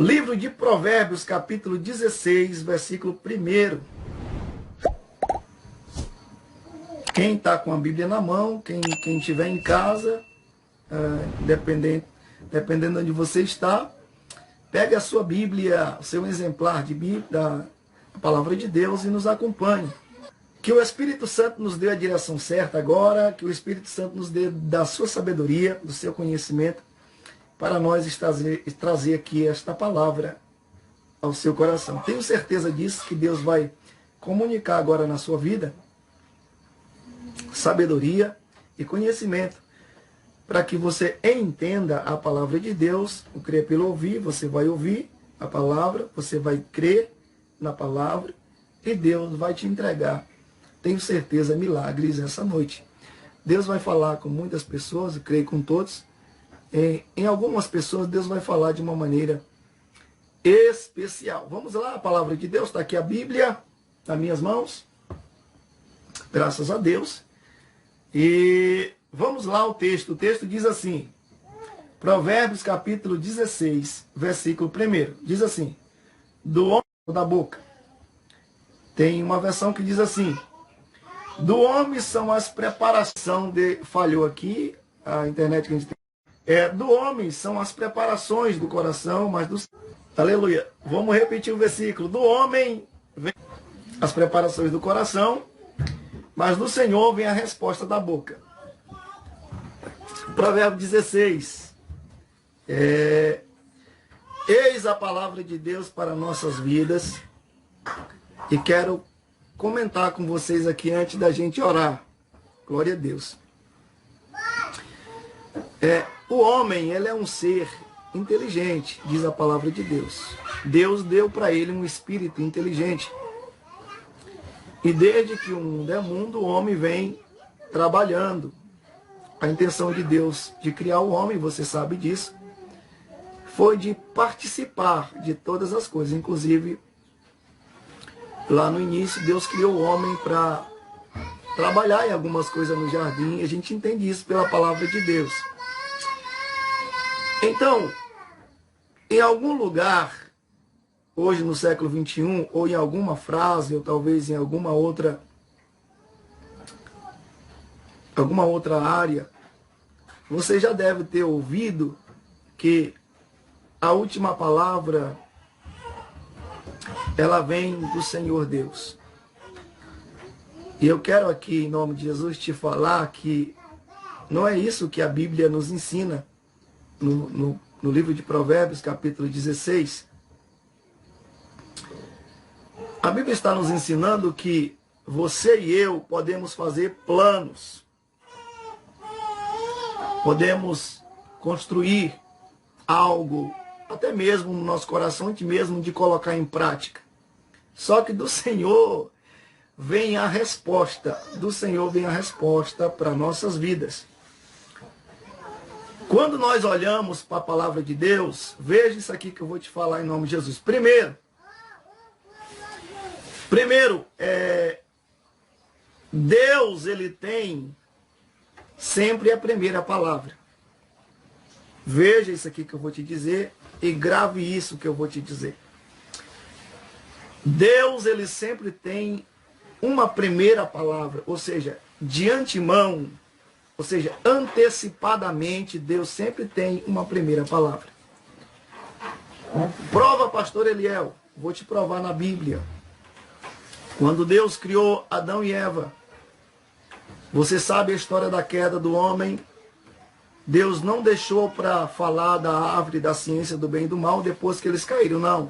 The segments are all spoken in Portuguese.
Livro de Provérbios, capítulo 16, versículo 1. Quem está com a Bíblia na mão, quem estiver em casa, dependendo de onde você está, pegue a sua Bíblia, o seu exemplar de Bíblia, da Palavra de Deus, e nos acompanhe. Que o Espírito Santo nos dê a direção certa agora, que o Espírito Santo nos dê da sua sabedoria, do seu conhecimento, para nós trazer aqui esta palavra ao seu coração. Tenho certeza disso, que Deus vai comunicar agora na sua vida sabedoria e conhecimento, para que você entenda a palavra de Deus. O crer pelo ouvir, você vai ouvir a palavra, você vai crer na palavra e Deus vai te entregar, tenho certeza, milagres essa noite. Deus vai falar com muitas pessoas, eu creio com todos. Em algumas pessoas Deus vai falar de uma maneira especial. Vamos lá, a palavra de Deus, está aqui a Bíblia nas minhas mãos, graças a Deus. E vamos lá ao texto. O texto diz assim, Provérbios capítulo 16, versículo 1. Diz assim: do homem da boca. Tem uma versão que diz assim: do homem são as preparações de... Falhou aqui a internet que a gente tem. Do homem são as preparações do coração, mas do... Aleluia. Vamos repetir o versículo. Do homem vem as preparações do coração, mas do Senhor vem a resposta da boca. Provérbio 16. Eis a palavra de Deus para nossas vidas. E quero comentar com vocês aqui antes da gente orar. Glória a Deus. O homem, ele é um ser inteligente, diz a palavra de Deus. Deus deu para ele um espírito inteligente. E desde que o mundo é mundo, o homem vem trabalhando. A intenção de Deus de criar o homem, você sabe disso, foi de participar de todas as coisas. Inclusive, lá no início, Deus criou o homem para trabalhar em algumas coisas no jardim. E a gente entende isso pela palavra de Deus. Então, em algum lugar, hoje no século 21, ou em alguma frase, ou talvez em alguma outra área, você já deve ter ouvido que a última palavra, ela vem do Senhor Deus. E eu quero aqui, em nome de Jesus, te falar que não é isso que a Bíblia nos ensina no livro de Provérbios, capítulo 16. A Bíblia está nos ensinando que você e eu podemos fazer planos. Podemos construir algo, até mesmo no nosso coração, antes mesmo de colocar em prática. Só que do Senhor vem a resposta. Do Senhor vem a resposta para nossas vidas. Quando nós olhamos para a palavra de Deus, veja isso aqui que eu vou te falar em nome de Jesus. Primeiro, Deus, ele tem sempre a primeira palavra. Veja isso aqui que eu vou te dizer e grave isso que eu vou te dizer. Deus, ele sempre tem uma primeira palavra, ou seja, de antemão, ou seja, antecipadamente, Deus sempre tem uma primeira palavra. Prova, pastor Eliel, vou te provar na Bíblia. Quando Deus criou Adão e Eva, você sabe a história da queda do homem. Deus não deixou para falar da árvore da ciência do bem e do mal depois que eles caíram, não.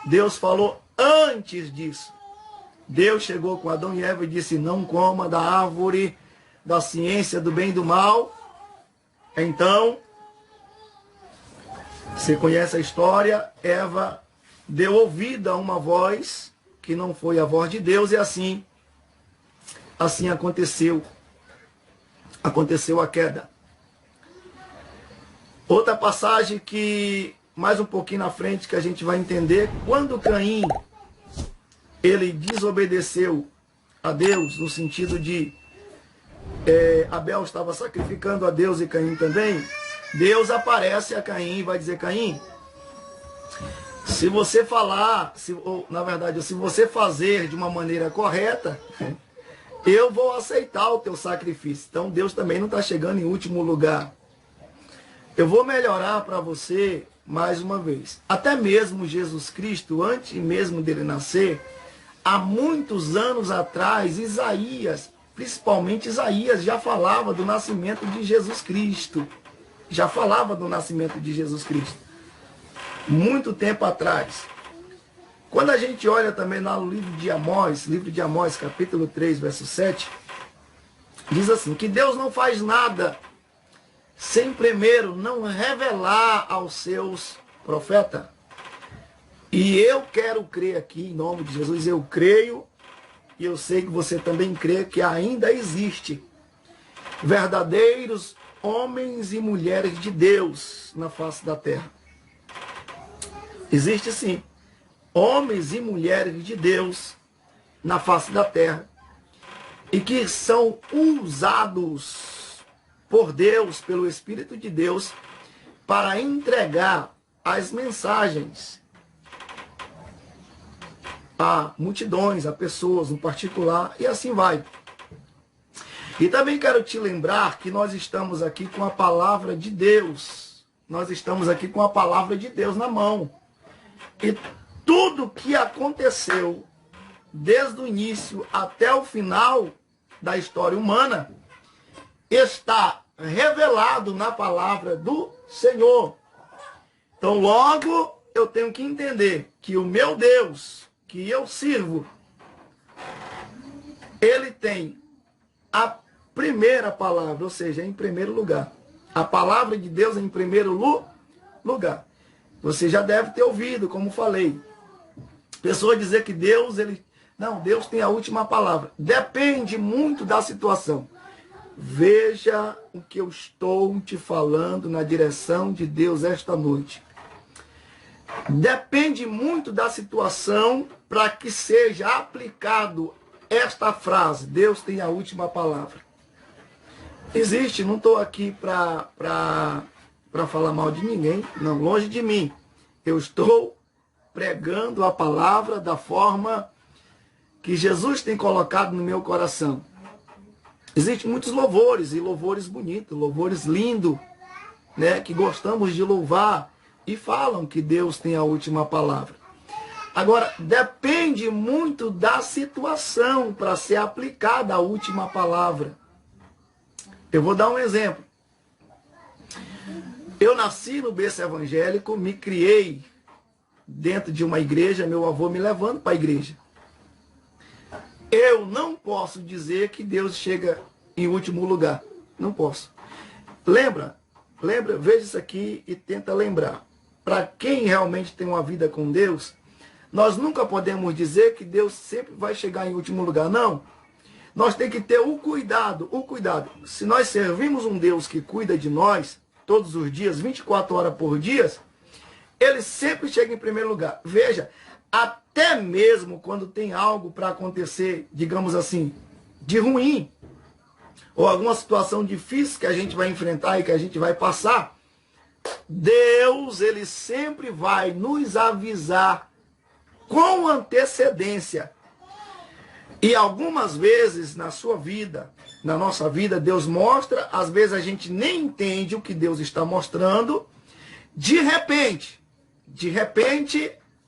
Deus falou antes disso. Deus chegou com Adão e Eva e disse: não coma da árvore da ciência do bem e do mal. Então, você conhece a história, Eva deu ouvido a uma voz que não foi a voz de Deus, e assim aconteceu a queda. Outra passagem que, mais um pouquinho na frente, que a gente vai entender, quando Caim, ele desobedeceu a Deus, no sentido de Abel estava sacrificando a Deus e Caim também, Deus aparece a Caim e vai dizer: Caim, Se você falar, ou, na verdade, se você fazer de uma maneira correta, eu vou aceitar o teu sacrifício. Então Deus também não está chegando em último lugar. Eu vou melhorar para você mais uma vez. Até mesmo Jesus Cristo, antes mesmo dele nascer, há muitos anos atrás, Isaías, principalmente Isaías, já falava do nascimento de Jesus Cristo. Já falava do nascimento de Jesus Cristo. Muito tempo atrás. Quando a gente olha também lá no livro de Amós, capítulo 3, verso 7, diz assim, que Deus não faz nada sem primeiro não revelar aos seus profetas. E eu quero crer aqui, em nome de Jesus, eu creio, e eu sei que você também crê, que ainda existe verdadeiros homens e mulheres de Deus na face da terra. Existe sim, homens e mulheres de Deus na face da terra, e que são usados por Deus, pelo Espírito de Deus, para entregar as mensagens a multidões, a pessoas, no particular, e assim vai. E também quero te lembrar que nós estamos aqui com a palavra de Deus. Nós estamos aqui com a palavra de Deus na mão. E tudo que aconteceu, desde o início até o final da história humana, está revelado na palavra do Senhor. Então, logo, eu tenho que entender que o meu Deus, que eu sirvo, ele tem a primeira palavra, ou seja, em primeiro lugar. A palavra de Deus em primeiro lugar. Você já deve ter ouvido, como falei. Pessoa dizer que Deus, Deus tem a última palavra. Depende muito da situação. Veja o que eu estou te falando na direção de Deus esta noite. Depende muito da situação para que seja aplicado esta frase. Deus tem a última palavra. Existe, não estou aqui para falar mal de ninguém, não, longe de mim. Eu estou pregando a palavra da forma que Jesus tem colocado no meu coração. Existem muitos louvores, e louvores bonitos, louvores lindos, né, que gostamos de louvar e falam que Deus tem a última palavra. Agora, depende muito da situação para ser aplicada a última palavra. Eu vou dar um exemplo. Eu nasci no berço evangélico, me criei dentro de uma igreja, meu avô me levando para a igreja. Eu não posso dizer que Deus chega em último lugar. Não posso. Lembra, veja isso aqui e tenta lembrar. Para quem realmente tem uma vida com Deus, nós nunca podemos dizer que Deus sempre vai chegar em último lugar. Não. Nós temos que ter o cuidado. Se nós servimos um Deus que cuida de nós, todos os dias, 24 horas por dia, ele sempre chega em primeiro lugar. Veja, até mesmo quando tem algo para acontecer, digamos assim, de ruim, ou alguma situação difícil que a gente vai enfrentar e que a gente vai passar, Deus, ele sempre vai nos avisar com antecedência. E algumas vezes na sua vida, na nossa vida, Deus mostra, às vezes a gente nem entende o que Deus está mostrando. De repente,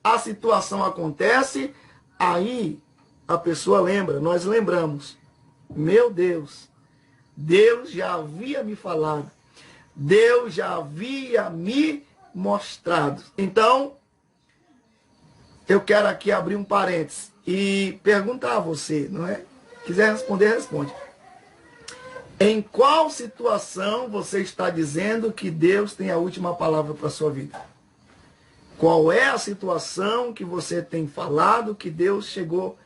a situação acontece, aí a pessoa lembra, nós lembramos. Meu Deus, Deus já havia me falado, Deus já havia me mostrado. Então, eu quero aqui abrir um parênteses e perguntar a você, não é? Quiser responder, responde. Em qual situação você está dizendo que Deus tem a última palavra para a sua vida? Qual é a situação que você tem falado que Deus chegou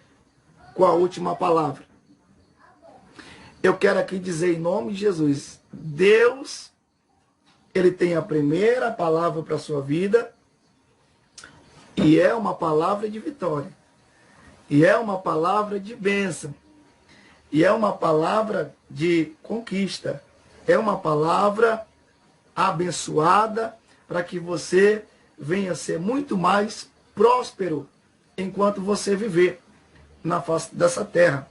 com a última palavra? Eu quero aqui dizer em nome de Jesus, Deus, ele tem a primeira palavra para a sua vida e é uma palavra de vitória. E é uma palavra de bênção. E é uma palavra de conquista. É uma palavra abençoada para que você venha ser muito mais próspero enquanto você viver na face dessa terra.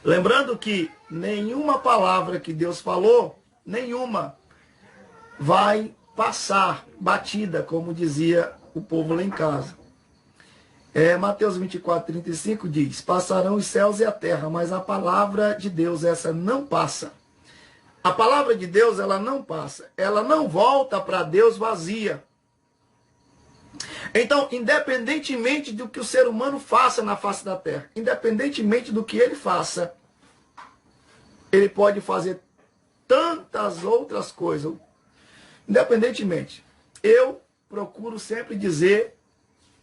Lembrando que nenhuma palavra que Deus falou, nenhuma, vai passar batida, como dizia o povo lá em casa. Mateus 24, 35 diz: passarão os céus e a terra, mas a palavra de Deus, essa não passa. A palavra de Deus, ela não passa. Ela não volta para Deus vazia. Então, independentemente do que o ser humano faça na face da terra, independentemente do que ele faça, ele pode fazer tantas outras coisas. Independentemente, eu procuro sempre dizer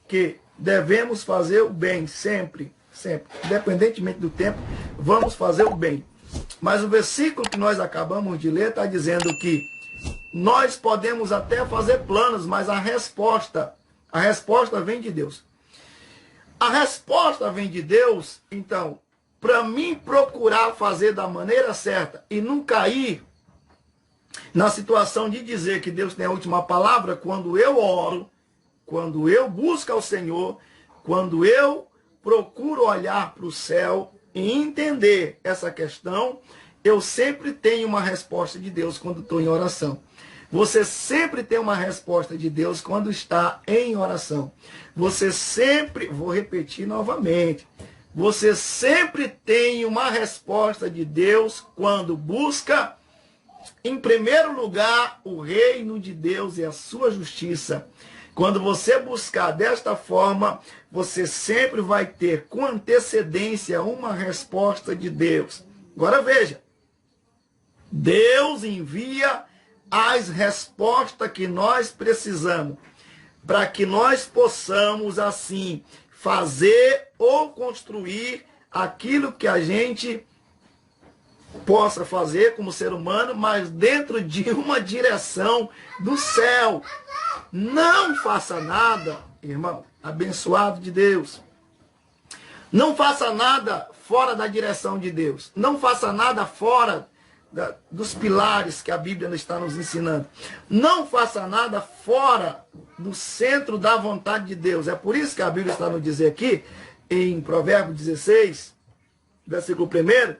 que devemos fazer o bem, sempre, sempre. Independentemente do tempo, vamos fazer o bem. Mas o versículo que nós acabamos de ler está dizendo que nós podemos até fazer planos, mas a resposta vem de Deus. A resposta vem de Deus, então, para mim procurar fazer da maneira certa e não cair na situação de dizer que Deus tem a última palavra, quando eu oro, quando eu busco ao Senhor, quando eu procuro olhar para o céu e entender essa questão, eu sempre tenho uma resposta de Deus quando estou em oração. Você sempre tem uma resposta de Deus quando está em oração. Você sempre, vou repetir novamente, você sempre tem uma resposta de Deus quando busca, em primeiro lugar, o reino de Deus e a sua justiça. Quando você buscar desta forma, você sempre vai ter com antecedência uma resposta de Deus. Agora veja, Deus envia as respostas que nós precisamos, para que nós possamos, assim, fazer ou construir aquilo que a gente possa fazer como ser humano, mas dentro de uma direção do céu. Não faça nada, irmão, abençoado de Deus. Não faça nada fora da direção de Deus. Não faça nada fora dos pilares que a Bíblia está nos ensinando. Não faça nada fora do centro da vontade de Deus. É por isso que a Bíblia está nos dizer aqui, em Provérbios 16, versículo 1,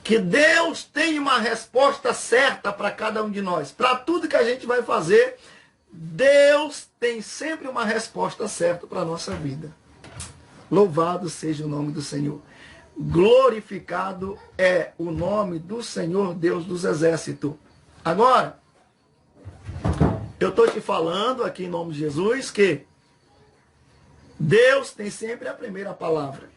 que Deus tem uma resposta certa para cada um de nós. Para tudo que a gente vai fazer, Deus tem sempre uma resposta certa para a nossa vida. Louvado seja o nome do Senhor. Glorificado é o nome do Senhor Deus dos Exércitos. Agora, eu estou te falando aqui em nome de Jesus que Deus tem sempre a primeira palavra.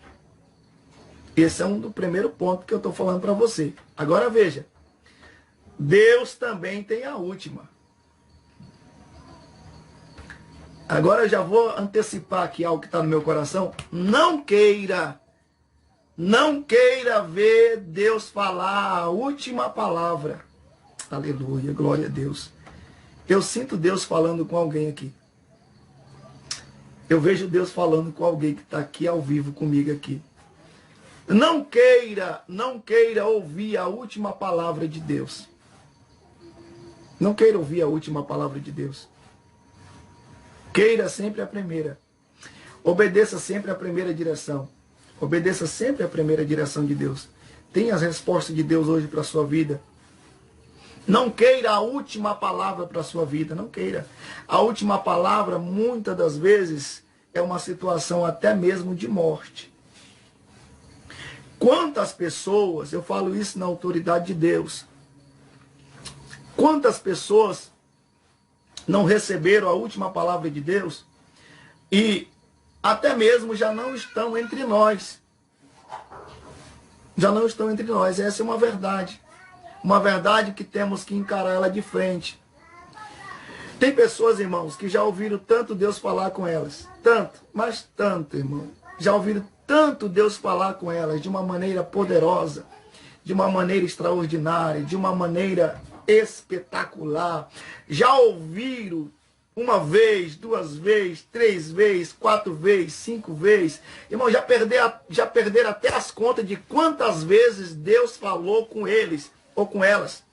Esse é um do primeiro ponto que eu estou falando para você. Agora veja, Deus também tem a última. Agora eu já vou antecipar aqui algo que está no meu coração. Não queira ver Deus falar a última palavra. Aleluia, glória a Deus. Eu sinto Deus falando com alguém aqui. Eu vejo Deus falando com alguém que está aqui ao vivo comigo aqui. Não queira ouvir a última palavra de Deus. Não queira ouvir a última palavra de Deus. Queira sempre a primeira. Obedeça sempre a primeira direção. Obedeça sempre a primeira direção de Deus. Tenha as respostas de Deus hoje para a sua vida. Não queira a última palavra para a sua vida. Não queira. A última palavra, muitas das vezes, é uma situação até mesmo de morte. Quantas pessoas, eu falo isso na autoridade de Deus, quantas pessoas não receberam a última palavra de Deus e até mesmo já não estão entre nós. Já não estão entre nós. Essa é uma verdade. Uma verdade que temos que encarar ela de frente. Tem pessoas, irmãos, que já ouviram tanto Deus falar com elas. Tanto, mas tanto, irmão. Já ouviram tanto Deus falar com elas de uma maneira poderosa, de uma maneira extraordinária, de uma maneira espetacular. Já ouviram uma vez, duas vezes, 3 vezes, 4 vezes, 5 vezes. Irmão, já perderam até as contas de quantas vezes Deus falou com eles ou com elas.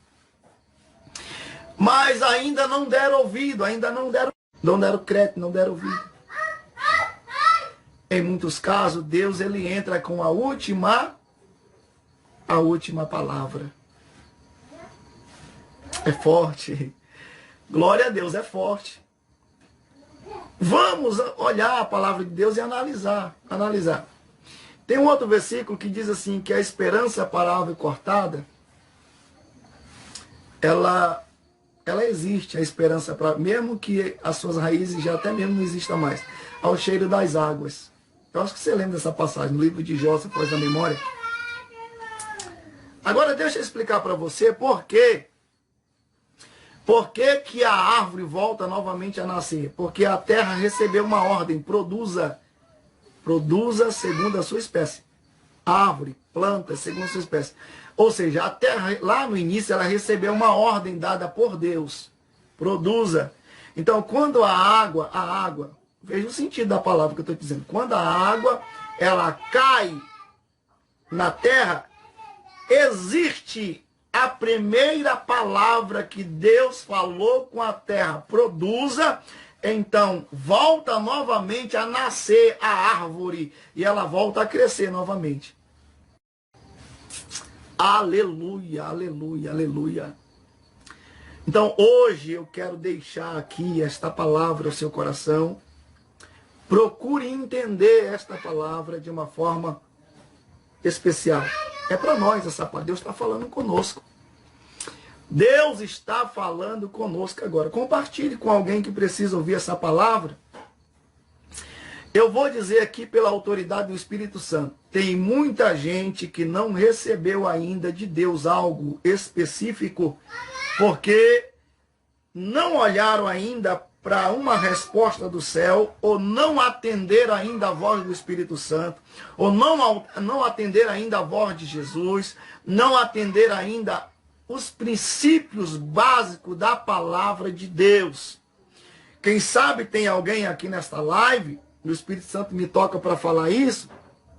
Mas ainda não deram ouvido, ainda não deram. Não deram crédito, não deram ouvido. Em muitos casos, Deus ele entra com a última palavra. É forte. Glória a Deus, é forte. Vamos olhar a palavra de Deus e analisar. Tem um outro versículo que diz assim, que a esperança para a árvore cortada, ela existe, a esperança para, mesmo que as suas raízes já até mesmo não existam mais, ao cheiro das águas. Eu acho que você lembra dessa passagem no livro de Jó, se for da memória. Agora deixa eu explicar para você por que que a árvore volta novamente a nascer. Porque a terra recebeu uma ordem, produza segundo a sua espécie. Árvore, planta, segundo a sua espécie. Ou seja, a terra, lá no início, ela recebeu uma ordem dada por Deus. Produza. Então, quando a água, veja o sentido da palavra que eu estou dizendo. Quando a água, ela cai na terra, existe a primeira palavra que Deus falou com a terra. Produza. Então, volta novamente a nascer a árvore. E ela volta a crescer novamente. Aleluia, aleluia, aleluia. Então, hoje eu quero deixar aqui esta palavra ao seu coração. Procure entender esta palavra de uma forma especial. É para nós essa palavra. Deus está falando conosco. Deus está falando conosco agora. Compartilhe com alguém que precisa ouvir essa palavra. Eu vou dizer aqui pela autoridade do Espírito Santo. Tem muita gente que não recebeu ainda de Deus algo específico, porque não olharam ainda para uma resposta do céu, ou não atenderam ainda a voz do Espírito Santo, ou não atenderam ainda a voz de Jesus, não atenderam ainda os princípios básicos da palavra de Deus. Quem sabe tem alguém aqui nesta live, o Espírito Santo me toca para falar isso.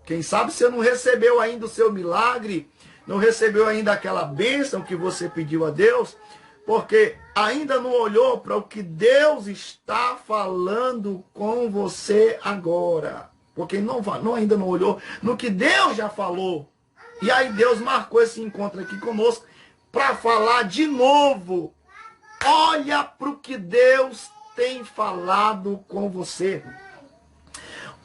Quem sabe você não recebeu ainda o seu milagre, não recebeu ainda aquela bênção que você pediu a Deus, porque ainda não olhou para o que Deus está falando com você agora. Porque ainda não olhou no que Deus já falou. E aí Deus marcou esse encontro aqui conosco para falar de novo. Olha para o que Deus tem falado com você.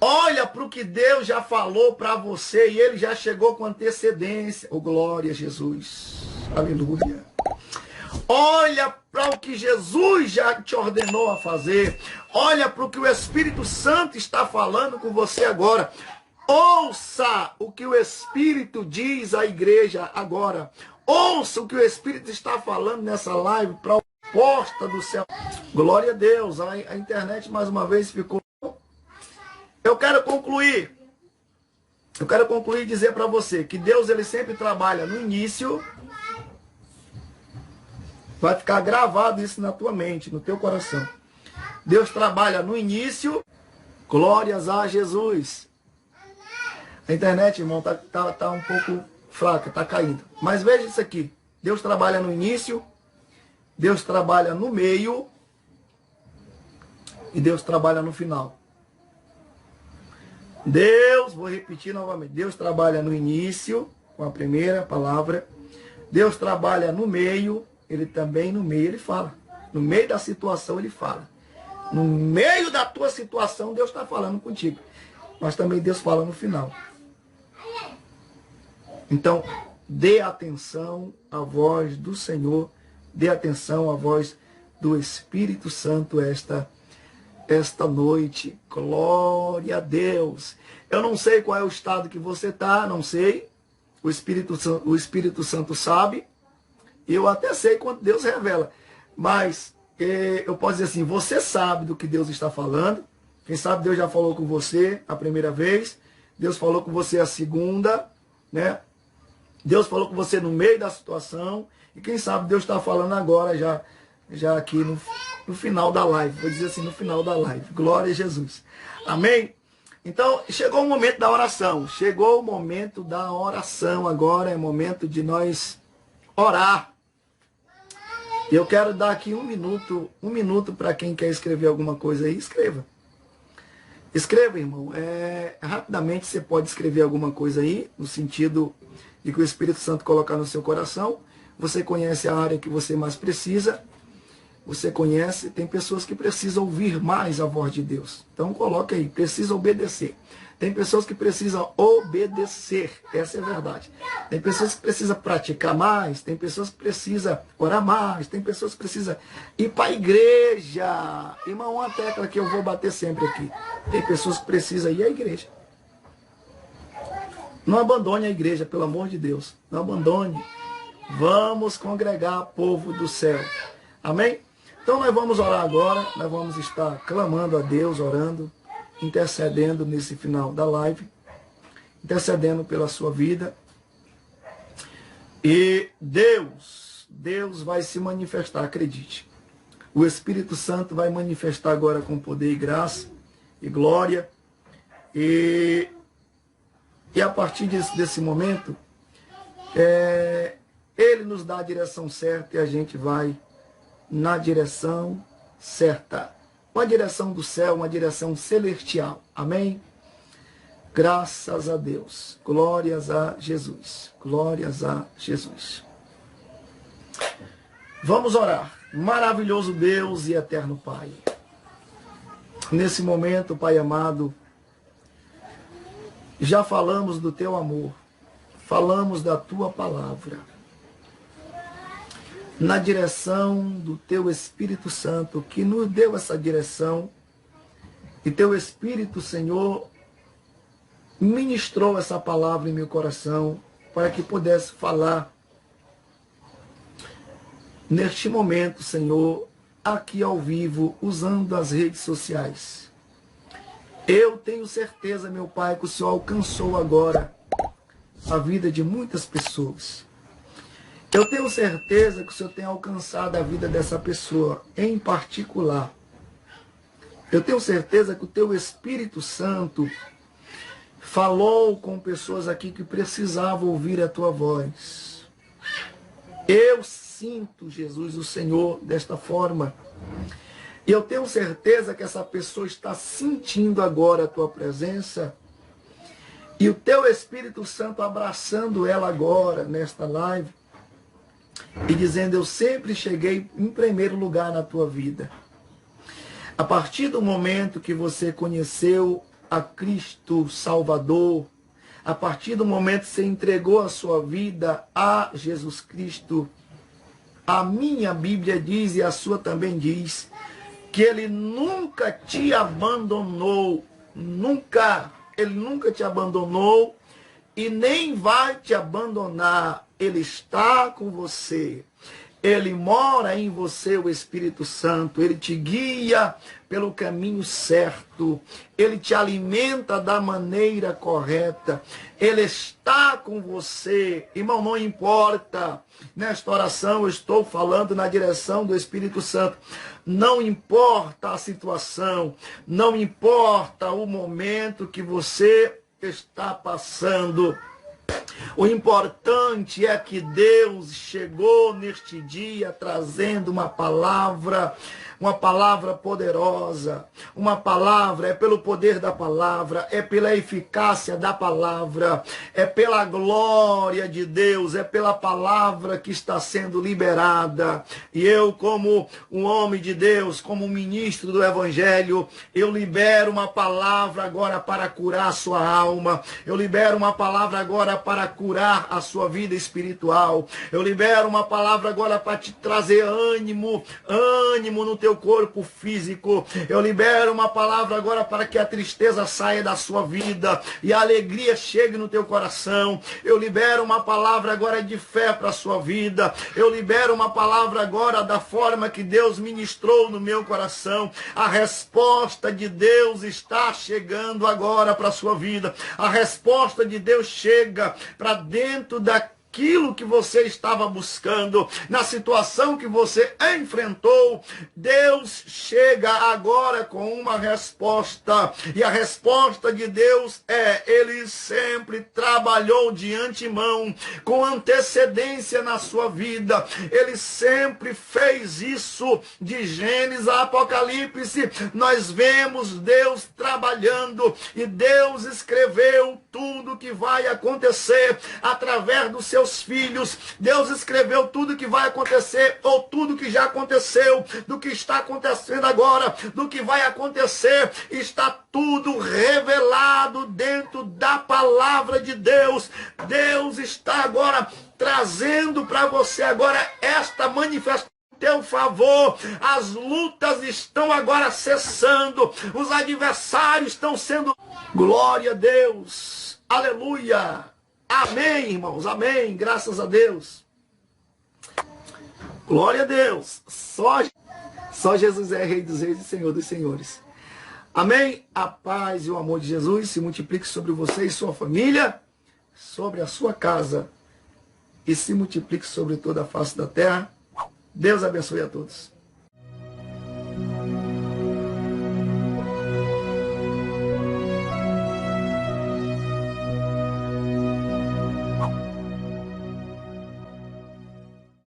Olha para o que Deus já falou para você e Ele já chegou com antecedência. Oh, glória a Jesus. Aleluia. Olha para o que Jesus já te ordenou a fazer. Olha para o que o Espírito Santo está falando com você agora. Ouça o que o Espírito diz à igreja agora. Ouça o que o Espírito está falando nessa live para a porta do céu. Glória a Deus. A internet mais uma vez ficou. Eu quero concluir e dizer para você que Deus ele sempre trabalha no início. Vai ficar gravado isso na tua mente, no teu coração. Deus trabalha no início. Glórias a Jesus. A internet, irmão, tá um pouco fraca, tá caindo. Mas veja isso aqui. Deus trabalha no início. Deus trabalha no meio. E Deus trabalha no final. Vou repetir novamente. Deus trabalha no início, com a primeira palavra. Deus trabalha no meio. Ele também no meio ele fala. No meio da situação ele fala. No meio da tua situação Deus está falando contigo. Mas também Deus fala no final. Então, dê atenção à voz do Senhor. Dê atenção à voz do Espírito Santo esta noite. Glória a Deus. Eu não sei qual é o estado que você está, não sei. O Espírito Santo sabe. Eu até sei quando Deus revela. Mas eu posso dizer assim, você sabe do que Deus está falando. Quem sabe Deus já falou com você a primeira vez. Deus falou com você a segunda, né? Deus falou com você no meio da situação. E quem sabe Deus está falando agora já aqui no final da live. Vou dizer assim, no final da live. Glória a Jesus. Amém? Então, chegou o momento da oração. Chegou o momento da oração agora. É momento de nós orar. Eu quero dar aqui um minuto para quem quer escrever alguma coisa aí, escreva. Escreva, irmão. Rapidamente você pode escrever alguma coisa aí, no sentido de que o Espírito Santo colocar no seu coração. Você conhece a área que você mais precisa. Você conhece, tem pessoas que precisam ouvir mais a voz de Deus. Então coloque aí, precisa obedecer. Tem pessoas que precisam obedecer, essa é a verdade. Tem pessoas que precisam praticar mais, tem pessoas que precisam orar mais, tem pessoas que precisam ir para a igreja. Irmão, uma tecla que eu vou bater sempre aqui. Tem pessoas que precisam ir à igreja. Não abandone a igreja, pelo amor de Deus. Não abandone. Vamos congregar povo do céu. Amém? Então nós vamos orar agora, nós vamos estar clamando a Deus, orando, intercedendo nesse final da live, intercedendo pela sua vida. E Deus vai se manifestar, acredite. O Espírito Santo vai manifestar agora com poder e graça e glória. E a partir desse momento, Ele nos dá a direção certa e a gente vai na direção certa. Uma direção do céu, uma direção celestial. Amém? Graças a Deus. Glórias a Jesus. Glórias a Jesus. Vamos orar. Maravilhoso Deus e eterno Pai. Nesse momento, Pai amado, já falamos do Teu amor. Falamos da Tua palavra. Na direção do Teu Espírito Santo, que nos deu essa direção, e Teu Espírito, Senhor, ministrou essa palavra em meu coração, para que pudesse falar neste momento, Senhor, aqui ao vivo, usando as redes sociais. Eu tenho certeza, meu Pai, que o Senhor alcançou agora a vida de muitas pessoas. Eu tenho certeza que o Senhor tem alcançado a vida dessa pessoa em particular. Eu tenho certeza que o Teu Espírito Santo falou com pessoas aqui que precisavam ouvir a Tua voz. Eu sinto, Jesus, o Senhor, desta forma. E eu tenho certeza que essa pessoa está sentindo agora a Tua presença. E o Teu Espírito Santo abraçando ela agora, nesta live. E dizendo, eu sempre cheguei em primeiro lugar na tua vida. A partir do momento que você conheceu a Cristo Salvador, a partir do momento que você entregou a sua vida a Jesus Cristo, a minha Bíblia diz, e a sua também diz, que Ele nunca te abandonou, Ele nunca te abandonou e nem vai te abandonar. Ele está com você. Ele mora em você, o Espírito Santo. Ele te guia pelo caminho certo. Ele te alimenta da maneira correta. Ele está com você. Irmão, não importa. Nesta oração eu estou falando na direção do Espírito Santo. Não importa a situação. Não importa o momento que você está passando. O importante é que Deus chegou neste dia trazendo uma palavra poderosa, uma palavra, é pelo poder da palavra, é pela eficácia da palavra, é pela glória de Deus, é pela palavra que está sendo liberada. E eu, como um homem de Deus, como um ministro do Evangelho, eu libero uma palavra agora para curar a sua alma, eu libero uma palavra agora para curar a sua vida espiritual, eu libero uma palavra agora para te trazer ânimo no teu corpo físico. Eu libero uma palavra agora para que a tristeza saia da sua vida e a alegria chegue no teu coração. Eu libero uma palavra agora de fé para a sua vida. Eu libero uma palavra agora da forma que Deus ministrou no meu coração. A resposta de Deus está chegando agora para a sua vida. A resposta de Deus chega para dentro naquilo que você estava buscando, na situação que você enfrentou, Deus chega agora com uma resposta. E a resposta de Deus Ele sempre trabalhou de antemão, com antecedência na sua vida. Ele sempre fez isso. De Gênesis a Apocalipse, nós vemos Deus trabalhando, e Deus escreveu tudo que vai acontecer através dos seus filhos. Deus escreveu tudo que vai acontecer, ou tudo que já aconteceu, do que está acontecendo agora, do que vai acontecer. Está tudo revelado dentro da palavra de Deus. Deus está agora trazendo para você agora esta manifestação. Teu favor, as lutas estão agora cessando, os adversários estão sendo... Glória a Deus, aleluia, amém, irmãos, amém, graças a Deus, glória a Deus, só Jesus é Rei dos Reis e Senhor dos Senhores, amém. A paz e o amor de Jesus se multiplique sobre você e sua família, sobre a sua casa, e se multiplique sobre toda a face da terra. Deus abençoe a todos.